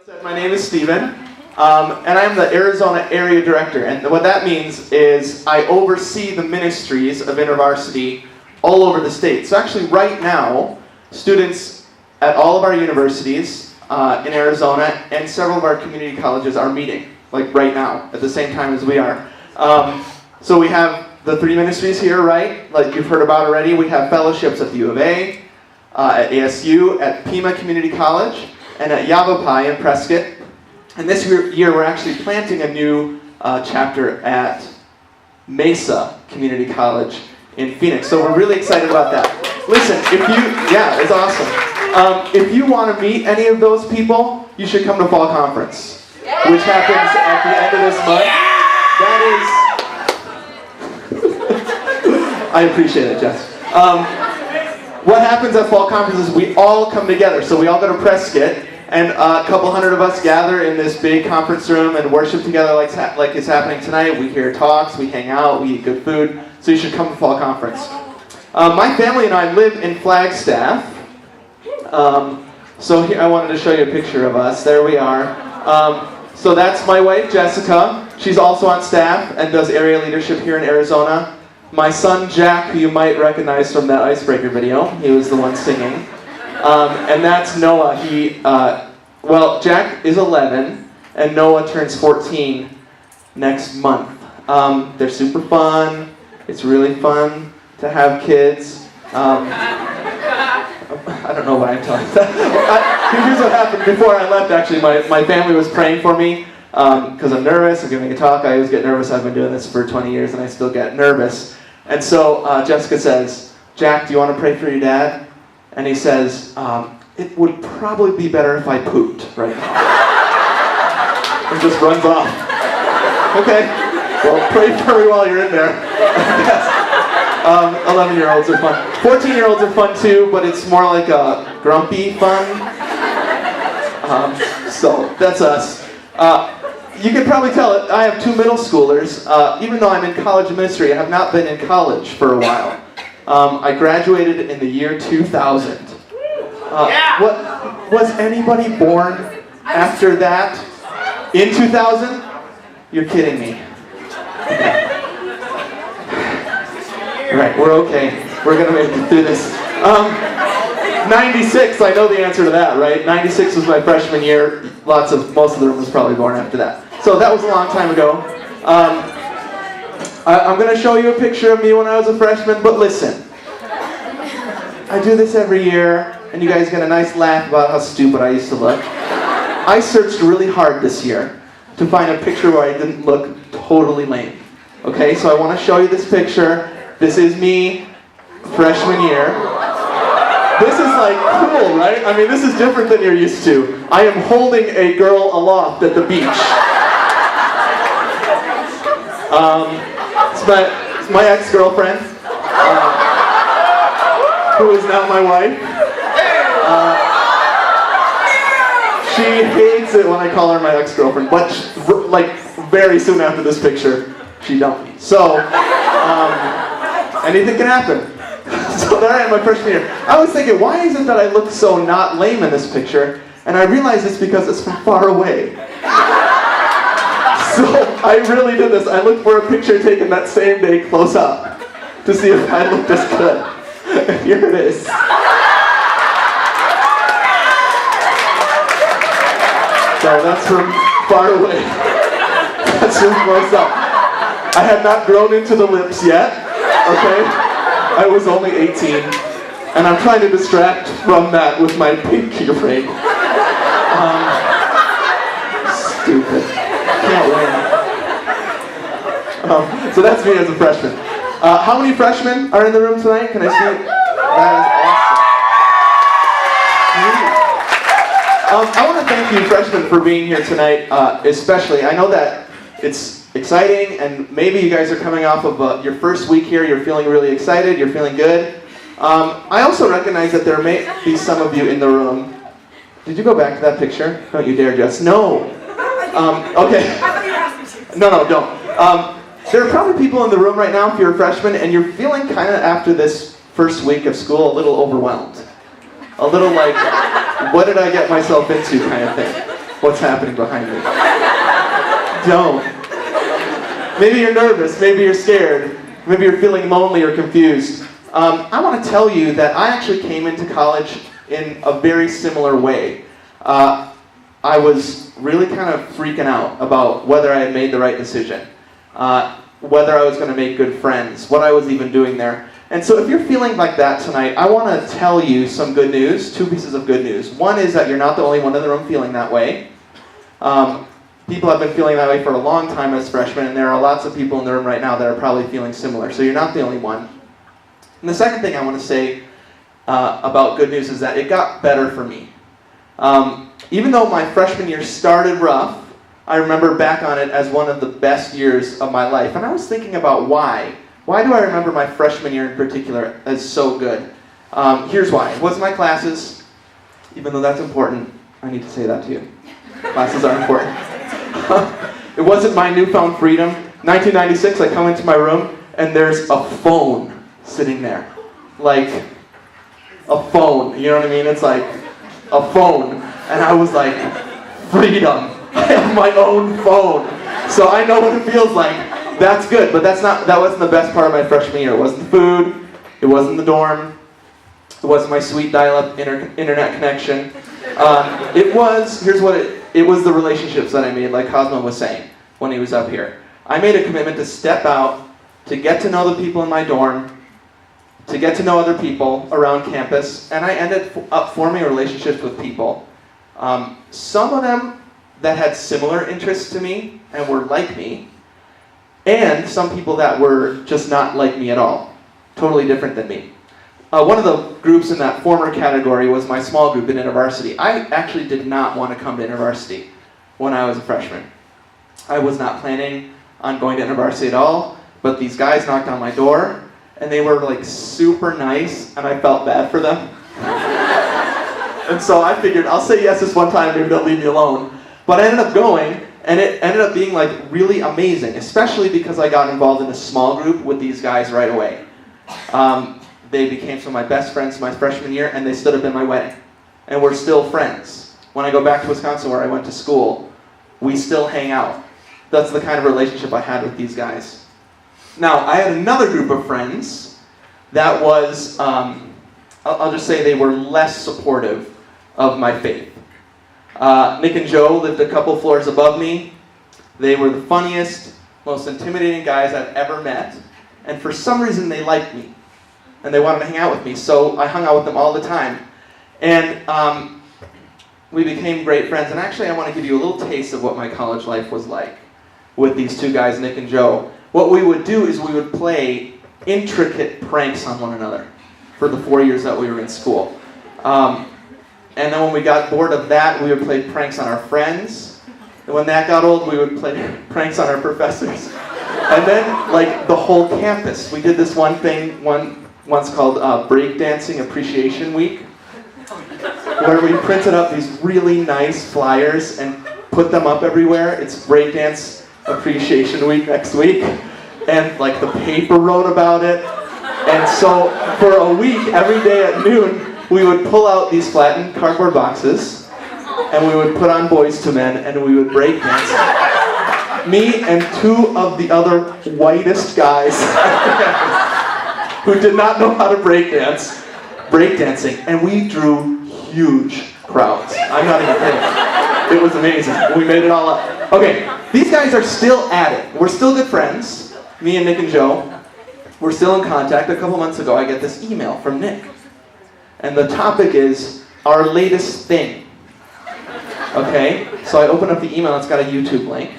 said, my name is Steven, and I'm the Arizona Area Director. And what that means is I oversee the ministries of InterVarsity all over the state. So actually right now, students at all of our universities in Arizona and several of our community colleges are meeting, like right now, at the same time as we are. So we have the three ministries here, right? Like you've heard about already. We have fellowships at the U of A, at ASU, at Pima Community College, and at Yavapai in Prescott. And this year we're actually planting a new chapter at Mesa Community College in Phoenix. So we're really excited about that. Listen, it's awesome. If you want to meet any of those people, you should come to Fall Conference, which happens at the end of this month. That is... I appreciate it, Jess. What happens at Fall Conference is we all come together. So we all go to Prescott, and a couple hundred of us gather in this big conference room and worship together like it's happening tonight. We hear talks, we hang out, we eat good food. So you should come to Fall Conference. My family and I live in Flagstaff. So here I wanted to show you a picture of us. There we are. So that's my wife, Jessica. She's also on staff and does area leadership here in Arizona. My son, Jack, who you might recognize from that Icebreaker video. He was the one singing. And that's Noah. Jack is 11, and Noah turns 14 next month. They're super fun. It's really fun to have kids. I don't know why I'm telling you that. Here's what happened before I left, actually. My family was praying for me because I'm nervous. I'm giving a talk. I always get nervous. I've been doing this for 20 years, and I still get nervous. And so Jessica says, Jack, do you want to pray for your dad? And he says, it would probably be better if I pooped right now. And just runs off. Okay, well, pray for me while you're in there. 11-year-olds are fun. 14-year-olds are fun too, but it's more like a grumpy fun. So that's us. You can probably tell I have two middle schoolers. Even though I'm in college ministry, I have not been in college for a while. I graduated in the year 2000. Was anybody born after that in 2000? You're kidding me. Right, we're okay. We're going to make it through this. 96, I know the answer to that, right? 96 was my freshman year. Most of the room was probably born after that. So that was a long time ago. I'm going to show you a picture of me when I was a freshman, but listen. I do this every year, and you guys get a nice laugh about how stupid I used to look. I searched really hard this year to find a picture where I didn't look totally lame. Okay, so I want to show you this picture. This is me, freshman year. This is like cool, right? I mean, this is different than you're used to. I am holding a girl aloft at the beach. It's my ex-girlfriend, who is now my wife. She hates it when I call her my ex-girlfriend, but very soon after this picture, she dumped me. So, anything can happen. So there I am, my freshman year. I was thinking, why is it that I look so not lame in this picture? And I realized it's because it's from far away. So I really did this. I looked for a picture taken that same day close up to see if I looked as good. And here it is. So that's from far away. That's from close up. I had not grown into the lips yet, okay? I was only 18, and I'm trying to distract from that with my pink earring. Stupid. Can't win. So that's me as a freshman. How many freshmen are in the room tonight? Can I see it? That is awesome. I want to thank you, freshmen, for being here tonight, especially. I know that it's exciting, and maybe you guys are coming off of your first week here. You're feeling really excited. You're feeling good. I also recognize that there may be some of you in the room. Did you go back to that picture? Don't you dare, Jess. No. Okay. No, don't. There are probably people in the room right now, if you're a freshman, and you're feeling kind of, after this first week of school, a little overwhelmed. A little like, what did I get myself into kind of thing. what's happening behind me. Don't. Maybe you're nervous, maybe you're scared, maybe you're feeling lonely or confused. I want to tell you that I actually came into college in a very similar way. I was really kind of freaking out about whether I had made the right decision, whether I was going to make good friends, what I was even doing there. And so if you're feeling like that tonight, I want to tell you some good news, two pieces of good news. One is that you're not the only one in the room feeling that way. People have been feeling that way for a long time as freshmen, and there are lots of people in the room right now that are probably feeling similar, so you're not the only one. And the second thing I want to say about good news is that it got better for me. Even though my freshman year started rough, I remember back on it as one of the best years of my life. And I was thinking about why. Why do I remember my freshman year in particular as so good? Here's why. It wasn't my classes, even though that's important. I need to say that to you. Classes are important. It wasn't my newfound freedom. 1996, I come into my room, and there's a phone sitting there. Like, a phone. You know what I mean? It's like a phone. And I was like, freedom. I have my own phone. So I know what it feels like. That's good, but that wasn't the best part of my freshman year. It wasn't the food. It wasn't the dorm. It wasn't my sweet dial-up internet connection. It was the relationships that I made, like Cosmo was saying when he was up here. I made a commitment to step out, to get to know the people in my dorm, to get to know other people around campus, and I ended up forming relationships with people. Some of them that had similar interests to me and were like me, and some people that were just not like me at all, totally different than me. One of the groups in that former category was my small group in InterVarsity. I actually did not want to come to InterVarsity when I was a freshman. I was not planning on going to InterVarsity at all, but these guys knocked on my door, and they were like super nice, and I felt bad for them. And so I figured, I'll say yes this one time, maybe they'll leave me alone. But I ended up going, and it ended up being like really amazing, especially because I got involved in a small group with these guys right away. They became some of my best friends my freshman year, and they stood up in my wedding. And we're still friends. When I go back to Wisconsin where I went to school, we still hang out. That's the kind of relationship I had with these guys. Now, I had another group of friends that was, I'll just say they were less supportive of my faith. Nick and Joe lived a couple floors above me. They were the funniest, most intimidating guys I've ever met. And for some reason, they liked me. And they wanted to hang out with me, so I hung out with them all the time. And we became great friends. And actually, I want to give you a little taste of what my college life was like with these two guys, Nick and Joe. What we would do is we would play intricate pranks on one another for the 4 years that we were in school. And then when we got bored of that, we would play pranks on our friends. And when that got old, we would play pranks on our professors. And then, like, the whole campus. We did this one thing once called Breakdancing Appreciation Week, where we printed up these really nice flyers and put them up everywhere. It's Breakdance Appreciation Week next week. And, like, the paper wrote about it. And so, for a week, every day at noon, we would pull out these flattened cardboard boxes, and we would put on Boys to Men, and we would break dance. Me and two of the other whitest guys who did not know how to break dance, breakdancing, and we drew huge crowds. I'm not even kidding. It was amazing. We made it all up. Okay, these guys are still at it. We're still good friends, me and Nick and Joe. We're still in contact. A couple months ago, I get this email from Nick. And the topic is our latest thing. Okay? So I open up the email, it's got a YouTube link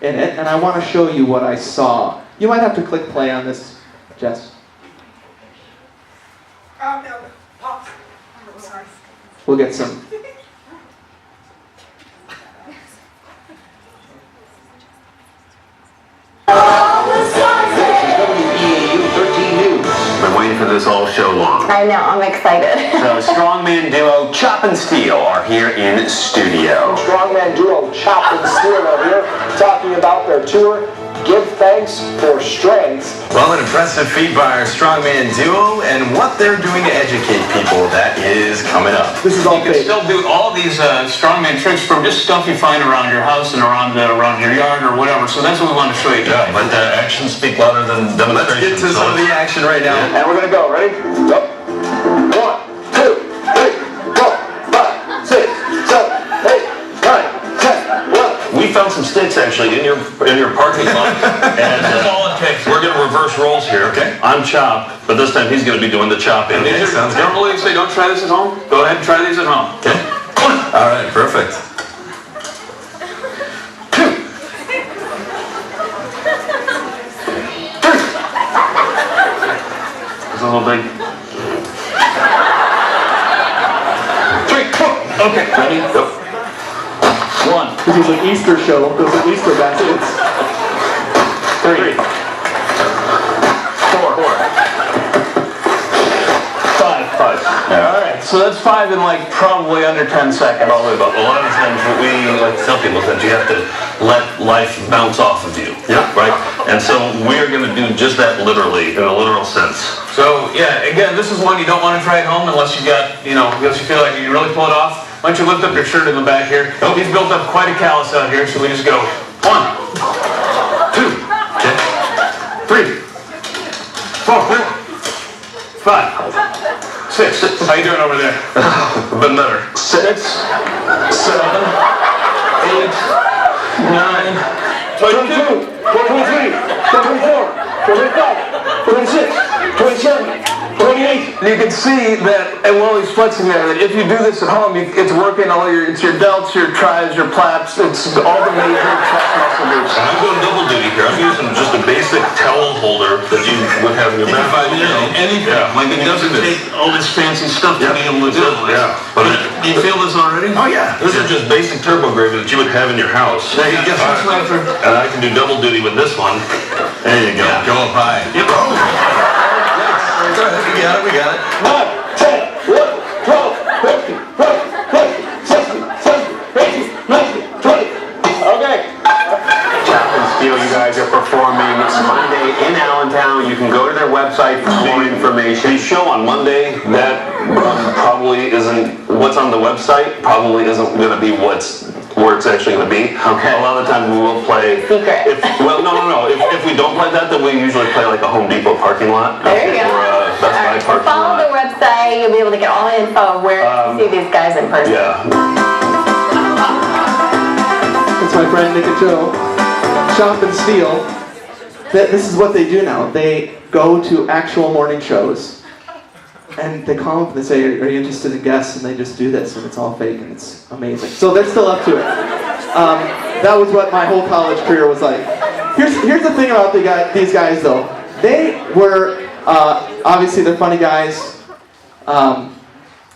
in it, and I want to show you what I saw. You might have to click play on this, Jess. Oh, no. Pause. Oh, sorry. We'll get some. Been waiting for this all show long. I know, I'm excited. So strongman duo Chop and Steel are here in studio. Strongman duo Chop and Steel are here talking about their tour, give thanks for strength. Well, an impressive feat by our strongman duo, and what they're doing to educate people, that is coming up. This is all You can fake. still do all these strongman tricks from just stuff you find around your house and around your yard or whatever. So that's what we want to show you today. But actions speak louder than demonstrations. Let's get to some of the action right now. And we're gonna go. Ready? Go. 1, 2, 3, 4, 5, 6, 7, 8, 9, 10, 11. We found some sticks actually in your parking lot, and That's all it takes. we're gonna reverse roles here. Okay. I'm Chop, but this time he's gonna be doing the chopping. Okay, sounds good. Normally say don't try this at home. Go ahead and try these at home. Okay. All right, perfect. It's a little big. 3, 4. Okay, ready? Go. 1, This is an Easter show. Those are Easter baskets. 3, 4, 5. All right, so that's 5 in like probably under 10 seconds. Probably about a lot of times what we like to tell people is that you have to let life bounce off of you. Yeah. Right? And so we're gonna do just that literally, in a literal sense. So yeah, again, this is one you don't want to try at home unless you got, unless you feel like you can really pull it off. Why don't you lift up your shirt in the back here? Oh, he's built up quite a callus out here, so we just go 1, 2, 3, 4, 5, 6. How you doing over there? But better. 6, 7, 8, 9, 22, 23, 24, 25, 26, 27, 28. You can see that, and while he's flexing there, that if you do this at home, it's working it's your delts, your tris, your plaps, it's all the major chest muscle groups. And I'm doing double duty here. I'm using just a basic towel holder that you would have in your back. Anything. Yeah. Like it doesn't take all this fancy stuff to be able to do this. Yeah. But Do you feel this already? Oh yeah. this is just basic turbo gravy that you would have in your house. There you go. That's what I've heard. And I can do double duty with this one. There you go. Go up high. Yep. Go ahead. We got it. 9, 10, 11, 12, 13, 14, 15, 16, 17, 18, 19, 20. Okay. Chop and Speedo, you guys are performing Monday in Allentown. You can go to their website for more information. The show on Monday, that probably isn't, what's on the website probably isn't going to be where it's actually going to be. Okay. A lot of the times we will play. Secret. No. If we don't play that, then we usually play like a Home Depot parking lot. There you go. Or a Best Buy Alright, so parking follow the lot. website. You'll be able to get all the info of where to see these guys in person. Yeah. It's my friend Nick and Joe. Chop and Steal. This is what they do now. They go to actual morning shows, and they call up and they say, "Are you interested in guests?" And they just do this, and it's all fake, and it's amazing. So they're still up to it. That was what my whole college career was like. Here's the thing about these guys, though. They were obviously they're funny guys.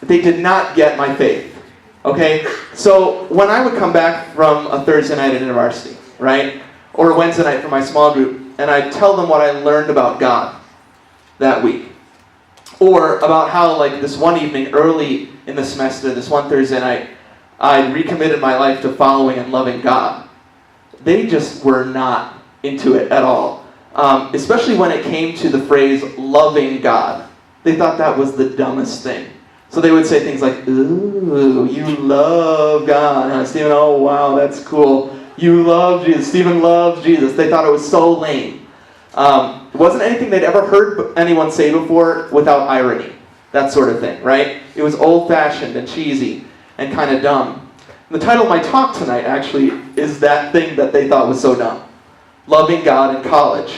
They did not get my faith. Okay, so when I would come back from a Thursday night at InterVarsity, right, or a Wednesday night for my small group, and I'd tell them what I learned about God that week, or about how, like, this one evening early in the semester, this one Thursday night, I recommitted my life to following and loving God. They just were not into it at all, especially when it came to the phrase loving God. They thought that was the dumbest thing. So they would say things like, "Ooh, you love God, huh, Stephen? Oh, wow, that's cool. You love Jesus. Stephen loves Jesus." They thought it was so lame. It wasn't anything they'd ever heard anyone say before without irony. That sort of thing, right? It was old-fashioned and cheesy and kind of dumb. And the title of my talk tonight actually is that thing that they thought was so dumb. Loving God in college.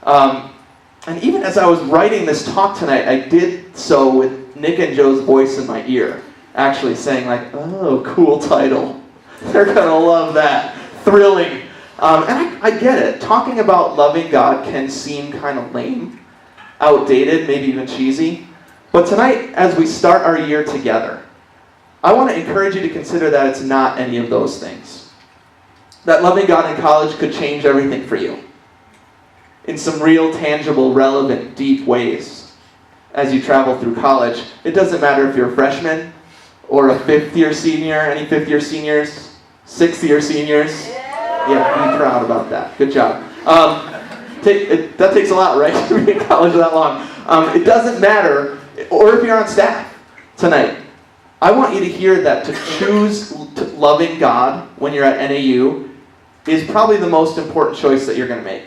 And even as I was writing this talk tonight, I did so with Nick and Joe's voice in my ear, actually saying like, "Oh, cool title. They're gonna love that. Thrilling." And I get it. Talking about loving God can seem kind of lame, outdated, maybe even cheesy. But tonight, as we start our year together, I want to encourage you to consider that it's not any of those things. That loving God in college could change everything for you in some real, tangible, relevant, deep ways as you travel through college. It doesn't matter if you're a freshman or a fifth-year senior. Any fifth-year seniors? Sixth-year seniors? Yeah, be proud about that. Good job. That takes a lot, right? To be in college that long. It doesn't matter, or if you're on staff tonight. I want you to hear that to choose loving God when you're at NAU is probably the most important choice that you're going to make.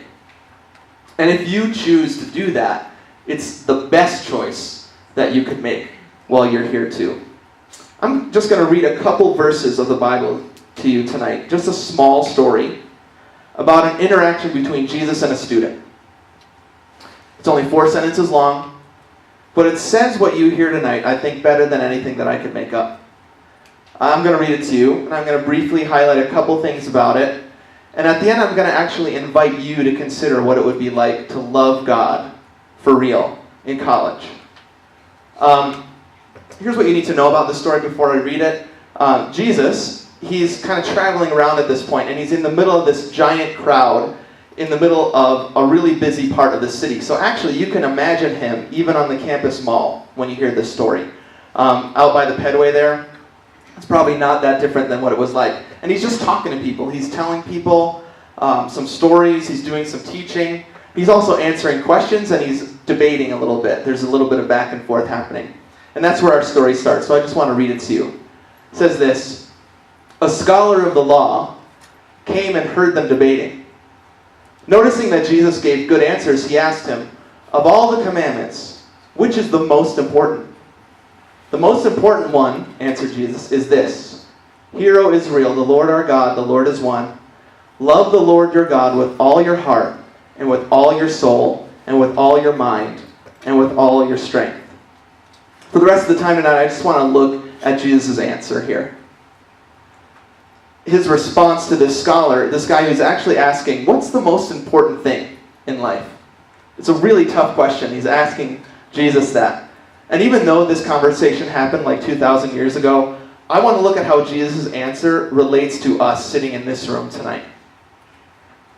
And if you choose to do that, it's the best choice that you could make while you're here too. I'm just going to read a couple verses of the Bible to you tonight. Just a small story about an interaction between Jesus and a student. It's only 4 sentences long, but it says what you hear tonight, I think, better than anything that I could make up. I'm going to read it to you, and I'm going to briefly highlight a couple things about it. And at the end, I'm going to actually invite you to consider what it would be like to love God for real in college. Here's what you need to know about this story before I read it. Jesus, he's kind of traveling around at this point, and he's in the middle of this giant crowd in the middle of a really busy part of the city. So actually, you can imagine him even on the campus mall when you hear this story. Out by the pedway there, it's probably not that different than what it was like. And he's just talking to people. He's telling people some stories. He's doing some teaching. He's also answering questions, and he's debating a little bit. There's a little bit of back and forth happening. And that's where our story starts, so I just want to read it to you. It says this: a scholar of the law came and heard them debating. Noticing that Jesus gave good answers, he asked him, of all the commandments, which is the most important? The most important one, answered Jesus, is this: Hear, O Israel, the Lord our God, the Lord is one. Love the Lord your God with all your heart, and with all your soul, and with all your mind, and with all your strength. For the rest of the time tonight, I just want to look at Jesus' answer here. His response to this scholar, this guy who's actually asking, what's the most important thing in life? It's a really tough question. He's asking Jesus that. And even though this conversation happened like 2,000 years ago, I want to look at how Jesus' answer relates to us sitting in this room tonight.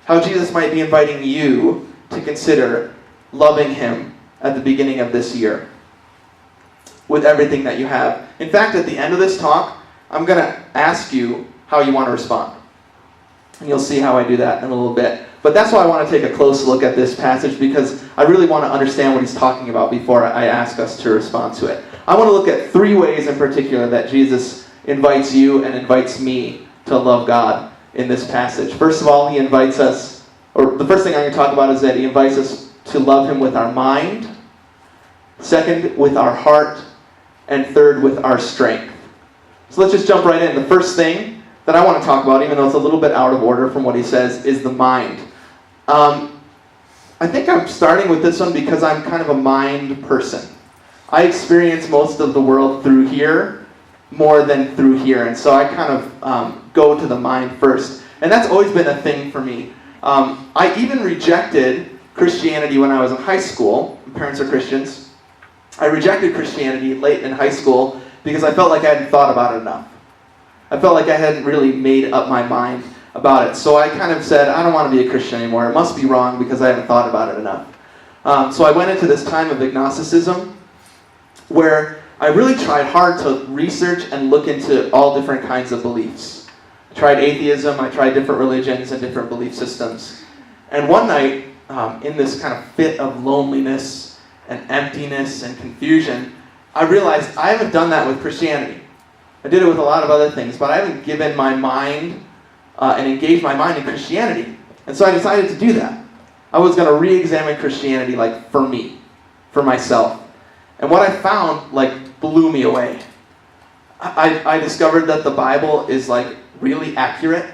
How Jesus might be inviting you to consider loving him at the beginning of this year with everything that you have. In fact, at the end of this talk, I'm going to ask you how you want to respond. And you'll see how I do that in a little bit. But that's why I want to take a close look at this passage, because I really want to understand what he's talking about before I ask us to respond to it. I want to look at 3 ways in particular that Jesus invites you and invites me to love God in this passage. First of all, he invites us, or the first thing I'm going to talk about is that he invites us to love him with our mind. Second, with our heart. And third, with our strength. So let's just jump right in. The first thing that I want to talk about, even though it's a little bit out of order from what he says, is the mind. I think I'm starting with this one because I'm kind of a mind person. I experience most of the world through here more than through here. And so I kind of go to the mind first. And that's always been a thing for me. I even rejected Christianity when I was in high school. My parents are Christians. I rejected Christianity late in high school because I felt like I hadn't thought about it enough. I felt like I hadn't really made up my mind about it. So I kind of said, I don't want to be a Christian anymore. It must be wrong because I haven't thought about it enough. So I went into this time of agnosticism where I really tried hard to research and look into all different kinds of beliefs. I tried atheism, I tried different religions and different belief systems. And one night, in this kind of fit of loneliness and emptiness and confusion, I realized I haven't done that with Christianity. I did it with a lot of other things, but I haven't given my mind and engaged my mind in Christianity. And so I decided to do that. I was going to re-examine Christianity for me, for myself. And what I found blew me away. I discovered that the Bible is really accurate,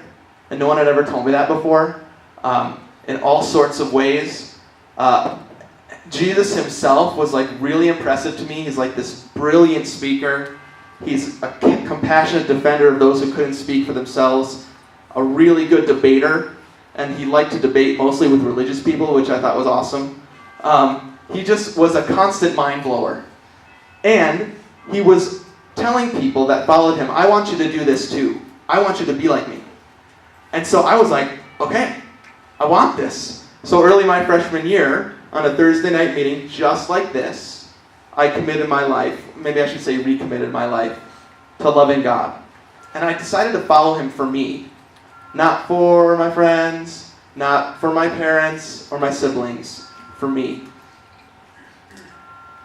and no one had ever told me that before, in all sorts of ways. Jesus himself was really impressive to me. He's this brilliant speaker. He's a compassionate defender of those who couldn't speak for themselves. A really good debater, and he liked to debate mostly with religious people, which I thought was awesome. He just was a constant mind blower. And he was telling people that followed him, I want you to do this too. I want you to be like me. And so I was like, okay, I want this. So early my freshman year, on a Thursday night meeting just like this, I committed my life, maybe I should say recommitted my life, to loving God. And I decided to follow him for me. Not for my friends, Not for my parents or my siblings, for me.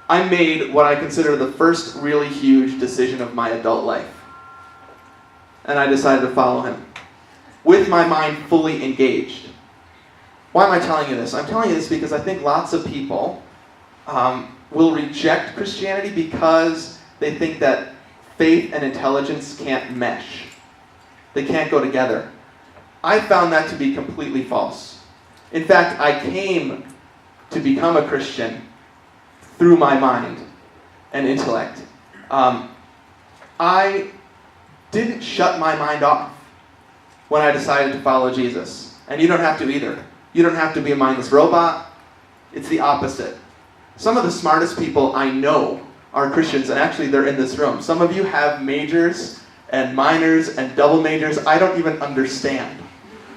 I made what I consider the first really huge decision of my adult life. And I decided to follow him, with my mind fully engaged. Why am I telling you this? I'm telling you this because I think lots of people will reject Christianity because they think that faith and intelligence can't mesh. They can't go together. I found that to be completely false. In fact, I came to become a Christian through my mind and intellect. I didn't shut my mind off when I decided to follow Jesus. And you don't have to either. You don't have to be a mindless robot. It's the opposite. Some of the smartest people I know are Christians, and actually they're in this room. Some of you have majors and minors and double majors I don't even understand.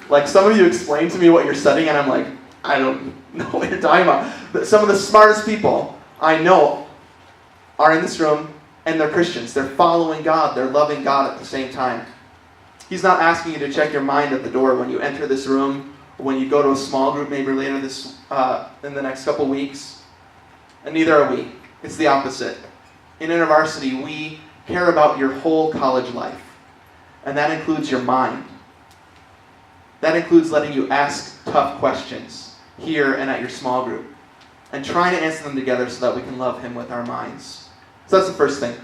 Like, some of you explain to me what you're studying, and I'm like, I don't know what you're talking about. But some of the smartest people I know are in this room, and they're Christians. They're following God. They're loving God at the same time. He's not asking you to check your mind at the door when you enter this room, or when you go to a small group maybe later this in the next couple weeks. And neither are we. It's the opposite. In InterVarsity, we care about your whole college life. And that includes your mind. That includes letting you ask tough questions here and at your small group, and trying to answer them together so that we can love him with our minds. So that's the first thing.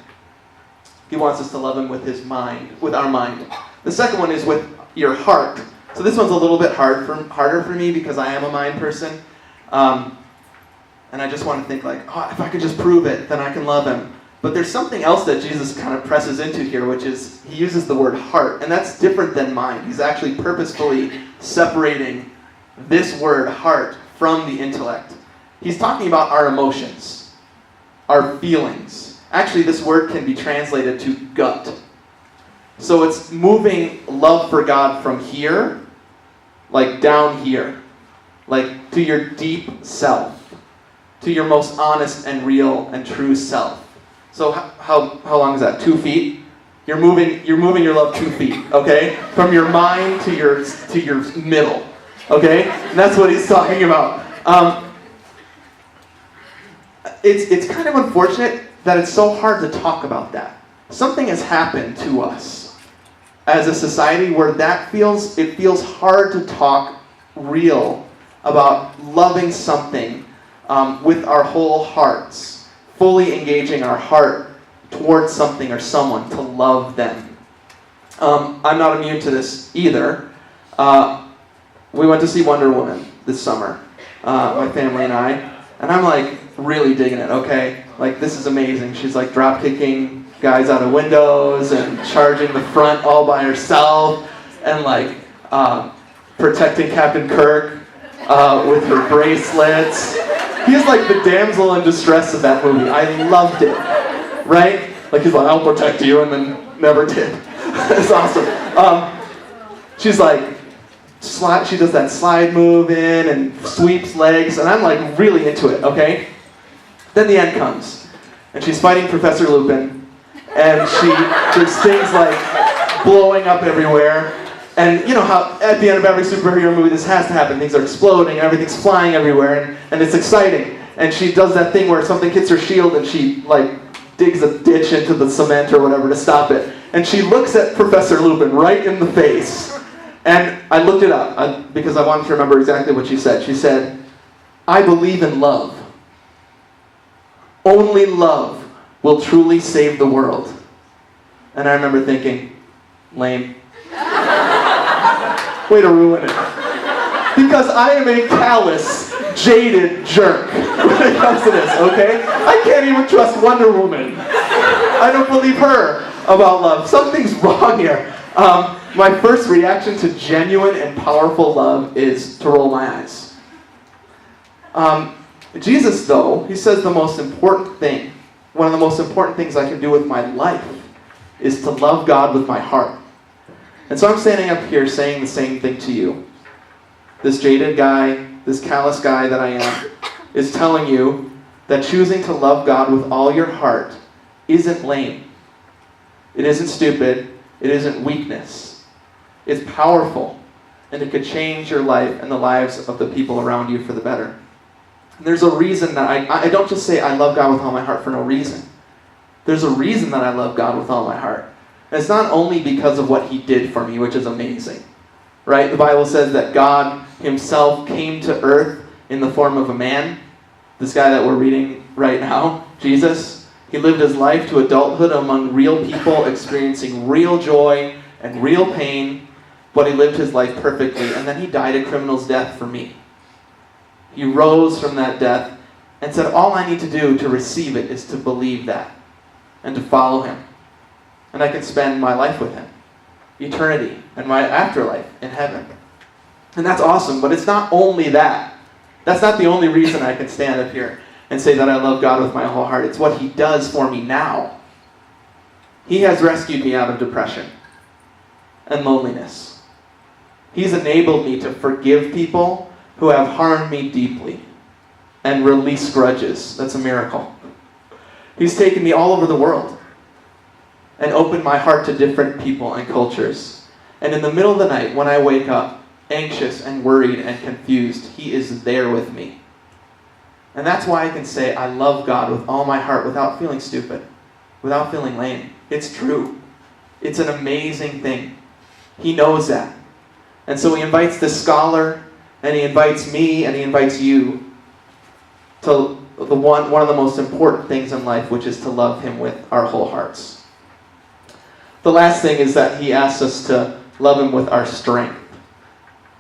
He wants us to love him with his mind, with our mind. The second one is with your heart. So this one's a little bit harder for me because I am a mind person. And I just want to think like, oh, if I could just prove it, then I can love him. But there's something else that Jesus kind of presses into here, which is he uses the word heart. And that's different than mind. He's actually purposefully separating this word heart from the intellect. He's talking about our emotions, our feelings. Actually, this word can be translated to gut. So it's moving love for God from here, like down here, like to your deep self, to your most honest and real and true self. So how long is that? 2 feet? You're moving your love 2 feet, okay? From your mind to your middle, okay? And that's what he's talking about. It's kind of unfortunate that it's so hard to talk about that. Something has happened to us as a society where it feels hard to talk real about loving something with our whole hearts, fully engaging our heart towards something or someone to love them. I'm not immune to this either. We went to see Wonder Woman this summer, my family and I, and I'm like really digging it, okay? Like, this is amazing. She's like drop kicking guys out of windows and charging the front all by herself, and like protecting Captain Kirk with her bracelets. He's like the damsel in distress of that movie. I loved it, right? Like, he's like, I'll protect you, and then never did. It's awesome. She's like, she does that slide move in and sweeps legs, and I'm like really into it, okay? Then the end comes, and she's fighting Professor Lupin, and there's things like blowing up everywhere. And you know how at the end of every superhero movie this has to happen. Things are exploding, and everything's flying everywhere, and it's exciting. And she does that thing where something hits her shield and she like digs a ditch into the cement or whatever to stop it. And she looks at Professor Lupin right in the face. And I looked it up because I wanted to remember exactly what she said. She said, "I believe in love. Only love will truly save the world." And I remember thinking, lame. Way to ruin it. Because I am a callous, jaded jerk when it comes to this, okay? I can't even trust Wonder Woman. I don't believe her about love. Something's wrong here. My first reaction to genuine and powerful love is to roll my eyes. Jesus, though, he says the most important thing, one of the most important things I can do with my life is to love God with my heart. And so I'm standing up here saying the same thing to you. This jaded guy, this callous guy that I am, is telling you that choosing to love God with all your heart isn't lame. It isn't stupid. It isn't weakness. It's powerful. And it could change your life and the lives of the people around you for the better. And there's a reason that I don't just say I love God with all my heart for no reason. There's a reason that I love God with all my heart. And it's not only because of what he did for me, which is amazing. Right? The Bible says that God himself came to earth in the form of a man. This guy that we're reading right now, Jesus, he lived his life to adulthood among real people, experiencing real joy and real pain, but he lived his life perfectly, and then he died a criminal's death for me. He rose from that death and said, all I need to do to receive it is to believe that and to follow him. And I can spend my life with him, eternity, and my afterlife in heaven. And that's awesome, but it's not only that. That's not the only reason I can stand up here and say that I love God with my whole heart. It's what he does for me now. He has rescued me out of depression and loneliness. He's enabled me to forgive people who have harmed me deeply and release grudges. That's a miracle. He's taken me all over the world and opened my heart to different people and cultures. And in the middle of the night, when I wake up, anxious and worried and confused, he is there with me. And that's why I can say I love God with all my heart without feeling stupid, without feeling lame. It's true. It's an amazing thing. He knows that. And so he invites this scholar, and he invites me, and he invites you to one of the most important things in life, which is to love him with our whole hearts. The last thing is that he asks us to love him with our strength.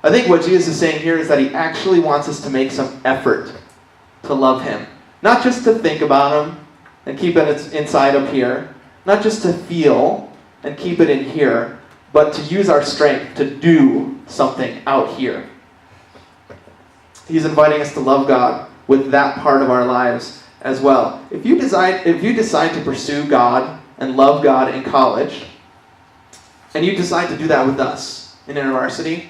I think what Jesus is saying here is that he actually wants us to make some effort to love him. Not just to think about him and keep it inside up here. Not just to feel and keep it in here, but to use our strength to do something out here. He's inviting us to love God with that part of our lives as well. If you decide to pursue God and love God in college, and you decide to do that with us in InterVarsity,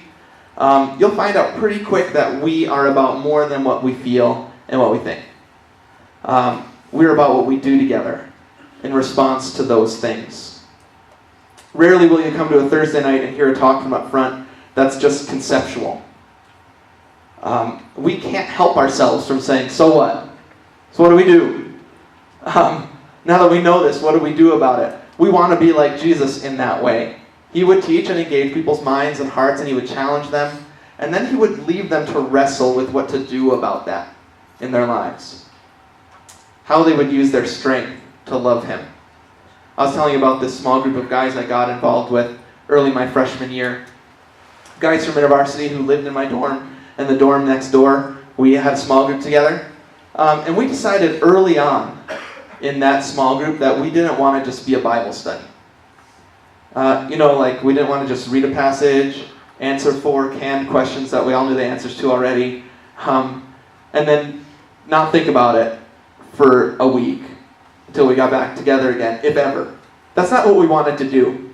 you'll find out pretty quick that we are about more than what we feel and what we think. We're about what we do together in response to those things. Rarely will you come to a Thursday night and hear a talk from up front that's just conceptual. We can't help ourselves from saying, so what? So what do we do? Now that we know this, what do we do about it? We want to be like Jesus in that way. He would teach and engage people's minds and hearts, and he would challenge them, and then he would leave them to wrestle with what to do about that in their lives. How they would use their strength to love him. I was telling you about this small group of guys I got involved with early my freshman year. Guys from InterVarsity who lived in my dorm and the dorm next door. We had a small group together. And we decided early on in that small group that we didn't want to just be a Bible study. We didn't want to just read a passage, answer 4 canned questions that we all knew the answers to already, and then not think about it for a week until we got back together again, if ever. That's not what we wanted to do.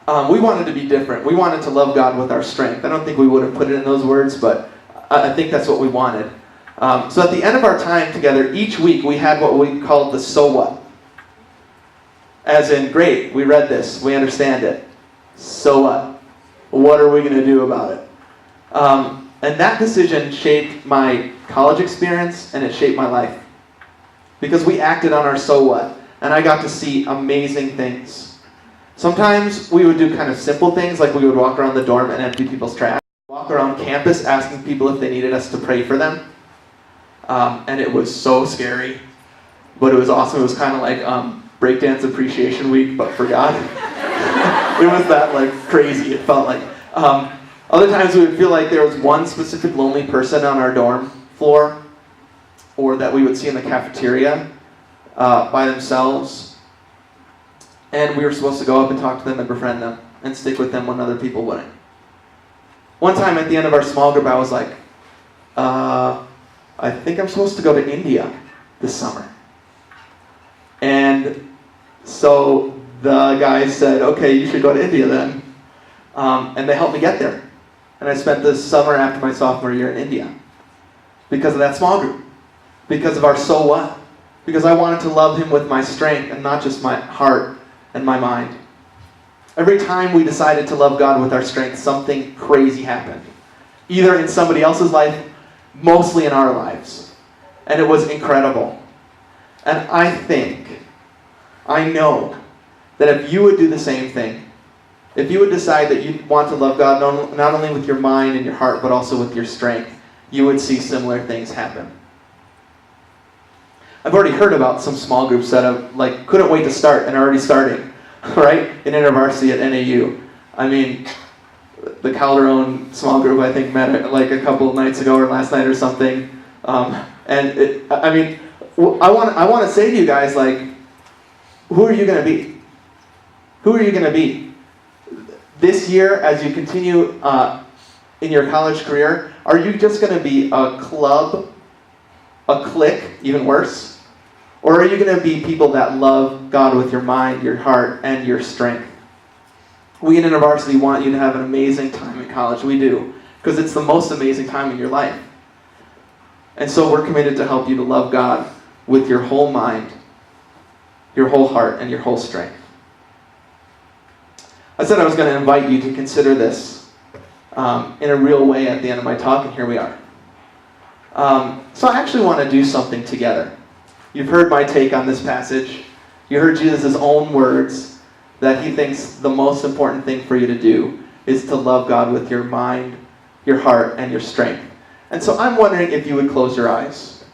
We wanted to be different. We wanted to love God with our strength. I don't think we would have put it in those words, but I think that's what we wanted. So at the end of our time together, each week we had what we called the so what. As in, great, we read this, we understand it. So what? What are we going to do about it? And that decision shaped my college experience, and it shaped my life. Because we acted on our so what, and I got to see amazing things. Sometimes we would do kind of simple things, like we would walk around the dorm and empty people's trash. Walk around campus asking people if they needed us to pray for them. And it was so scary, but it was awesome. It was kind of like Breakdance Appreciation Week, but for God. It was that crazy, it felt like. Other times we would feel like there was one specific lonely person on our dorm floor, or that we would see in the cafeteria by themselves. And we were supposed to go up and talk to them and befriend them and stick with them when other people wouldn't. One time at the end of our small group, I was like, I think I'm supposed to go to India this summer. And so the guys said, okay, you should go to India then. And they helped me get there. And I spent this summer after my sophomore year in India because of that small group. Because of our so what. Because I wanted to love him with my strength and not just my heart and my mind. Every time we decided to love God with our strength, something crazy happened. Either in somebody else's life, mostly in our lives. And it was incredible. And I know, that if you would do the same thing, if you would decide that you want to love God not only with your mind and your heart, but also with your strength, you would see similar things happen. I've already heard about some small groups that have, couldn't wait to start and are already starting, right? In InterVarsity at NAU. I mean, the Calderon small group, I think, met a couple of nights ago or last night or something. I want to say to you guys, who are you going to be? Who are you going to be? This year, as you continue in your college career, are you just going to be a club, a clique, even worse? Or are you going to be people that love God with your mind, your heart, and your strength? We in InterVarsity want you to have an amazing time in college. We do. Because it's the most amazing time in your life. And so we're committed to help you to love God with your whole mind, your whole heart, and your whole strength. I said I was going to invite you to consider this in a real way at the end of my talk, and here we are. So I actually want to do something together. You've heard my take on this passage. You heard Jesus' own words that he thinks the most important thing for you to do is to love God with your mind, your heart, and your strength. And so I'm wondering if you would close your eyes.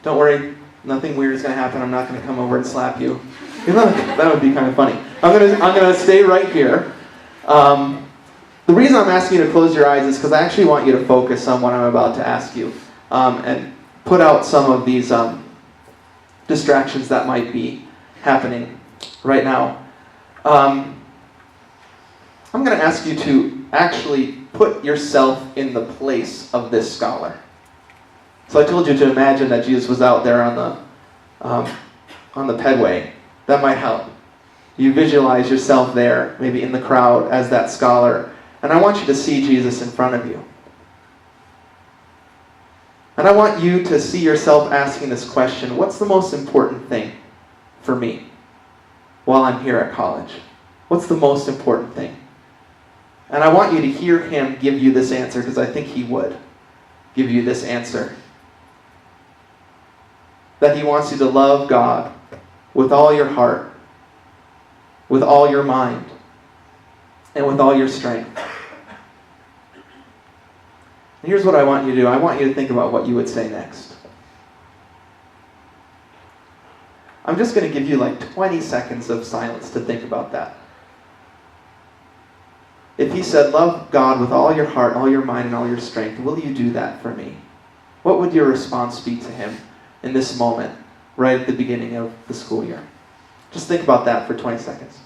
Don't worry, nothing weird is going to happen. I'm not going to come over and slap you. That would be kind of funny. I'm going to stay right here. The reason I'm asking you to close your eyes is because I actually want you to focus on what I'm about to ask you and put out some of these distractions that might be happening right now. I'm going to ask you to actually put yourself in the place of this scholar. So I told you to imagine that Jesus was out there on the pedway. That might help. You visualize yourself there, maybe in the crowd as that scholar. And I want you to see Jesus in front of you. And I want you to see yourself asking this question: what's the most important thing for me while I'm here at college? What's the most important thing? And I want you to hear him give you this answer, because I think he would give you this answer. That he wants you to love God with all your heart, with all your mind, and with all your strength. And here's what I want you to do. I want you to think about what you would say next. I'm just going to give you 20 seconds of silence to think about that. If he said, love God with all your heart, all your mind, and all your strength, will you do that for me? What would your response be to him in this moment, right at the beginning of the school year? Just think about that for 20 seconds.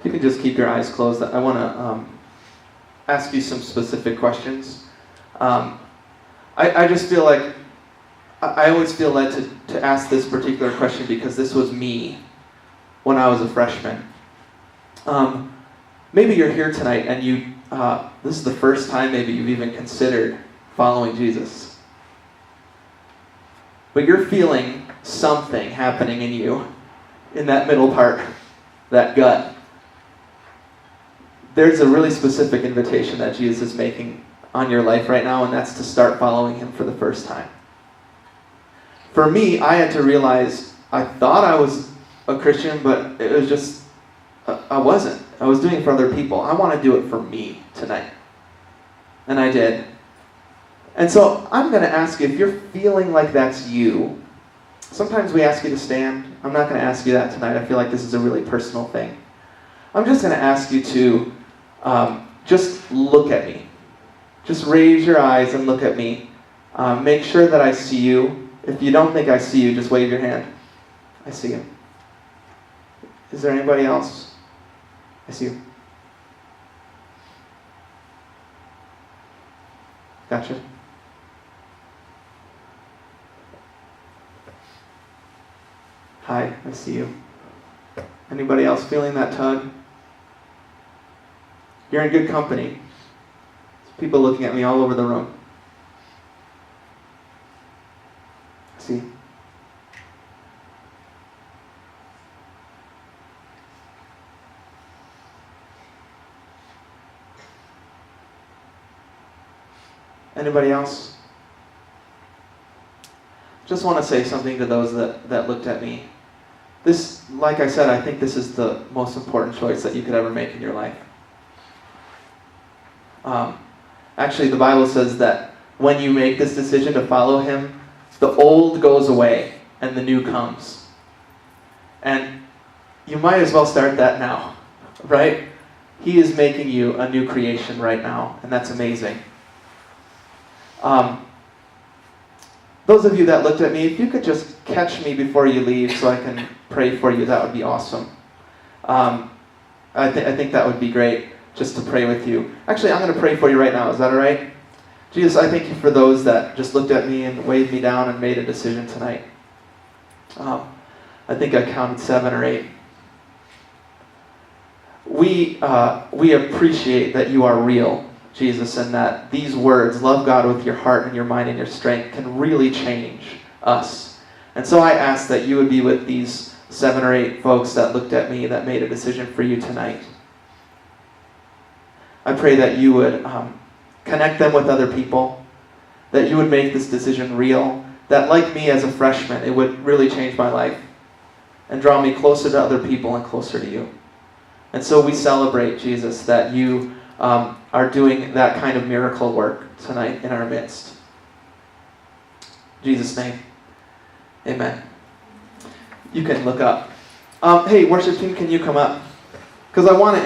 You can just keep your eyes closed. I want to ask you some specific questions. I just feel like I always feel led to ask this particular question because this was me when I was a freshman. Maybe you're here tonight and this is the first time maybe you've even considered following Jesus. But you're feeling something happening in you, in that middle part, that gut. There's a really specific invitation that Jesus is making on your life right now, and that's to start following him for the first time. For me, I had to realize I thought I was a Christian, but it was just, I wasn't. I was doing it for other people. I want to do it for me tonight. And I did. And so I'm going to ask you, if you're feeling like that's you, sometimes we ask you to stand. I'm not going to ask you that tonight. I feel like this is a really personal thing. I'm just going to ask you to just look at me. Just raise your eyes and look at me. Make sure that I see you. If you don't think I see you, just wave your hand. I see you. Is there anybody else? I see you. Gotcha. Hi, I see you. Anybody else feeling that tug? You're in good company. There's people looking at me all over the room. See? Anybody else? Just want to say something to those that looked at me. This, like I said, I think this is the most important choice that you could ever make in your life. Actually, the Bible says that when you make this decision to follow Him, the old goes away and the new comes. And you might as well start that now, right? He is making you a new creation right now, and that's amazing. Those of you that looked at me, if you could just catch me before you leave so I can pray for you, that would be awesome. I think that would be great, just to pray with you. Actually, I'm going to pray for you right now. Is that all right? Jesus, I thank you for those that just looked at me and weighed me down and made a decision tonight. I think I counted 7 or 8. We appreciate that you are real, Jesus, and that these words, love God with your heart and your mind and your strength, can really change us. And so I ask that you would be with these 7 or 8 folks that looked at me that made a decision for you tonight. I pray that you would connect them with other people, that you would make this decision real, that like me as a freshman, it would really change my life and draw me closer to other people and closer to you. And so we celebrate, Jesus, that you are doing that kind of miracle work tonight in our midst. In Jesus' name, amen. You can look up. Hey, worship team, can you come up? Because I want to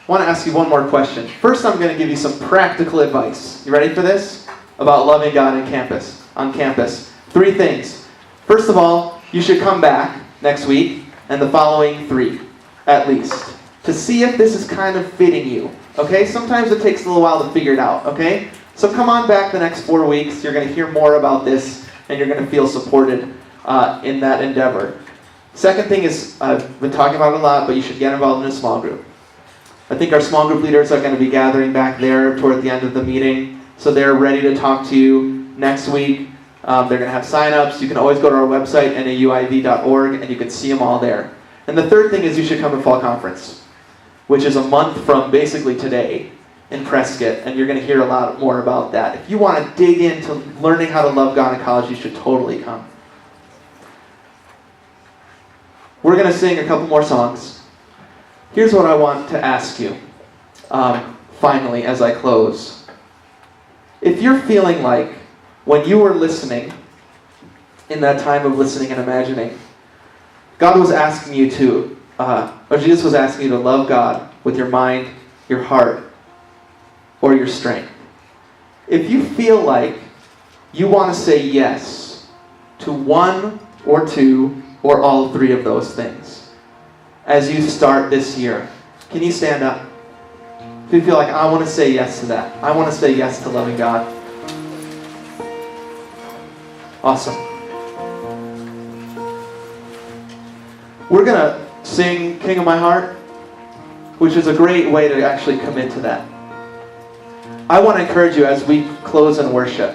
ask you one more question. First, I'm going to give you some practical advice. You ready for this? About loving God on campus. 3 things. First of all, you should come back next week and the following 3, at least, to see if this is kind of fitting you. Okay? Sometimes it takes a little while to figure it out. Okay? So come on back the next 4 weeks. You're going to hear more about this, and you're going to feel supported in that endeavor. Second thing is, I've been talking about it a lot, but you should get involved in a small group. I think our small group leaders are going to be gathering back there toward the end of the meeting, so they're ready to talk to you next week. They're going to have sign-ups. You can always go to our website, nauiv.org, and you can see them all there. And the third thing is you should come to Fall Conference, which is a month from basically today in Prescott, and you're going to hear a lot more about that. If you want to dig into learning how to love God in college, you should totally come. We're going to sing a couple more songs. Here's what I want to ask you, finally, as I close. If you're feeling like when you were listening, in that time of listening and imagining, God was asking you to, or Jesus was asking you to love God with your mind, your heart, or your strength. If you feel like you want to say yes to 1 or 2 or all 3 of those things, as you start this year, can you stand up? If you feel like, I want to say yes to that. I want to say yes to loving God. Awesome. We're going to sing King of My Heart, which is a great way to actually commit to that. I want to encourage you as we close in worship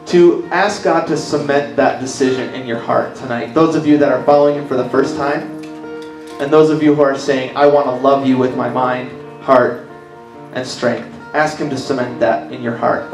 to ask God to cement that decision in your heart tonight. Those of you that are following Him for the first time, and those of you who are saying, I want to love you with my mind, heart, and strength. Ask Him to cement that in your heart.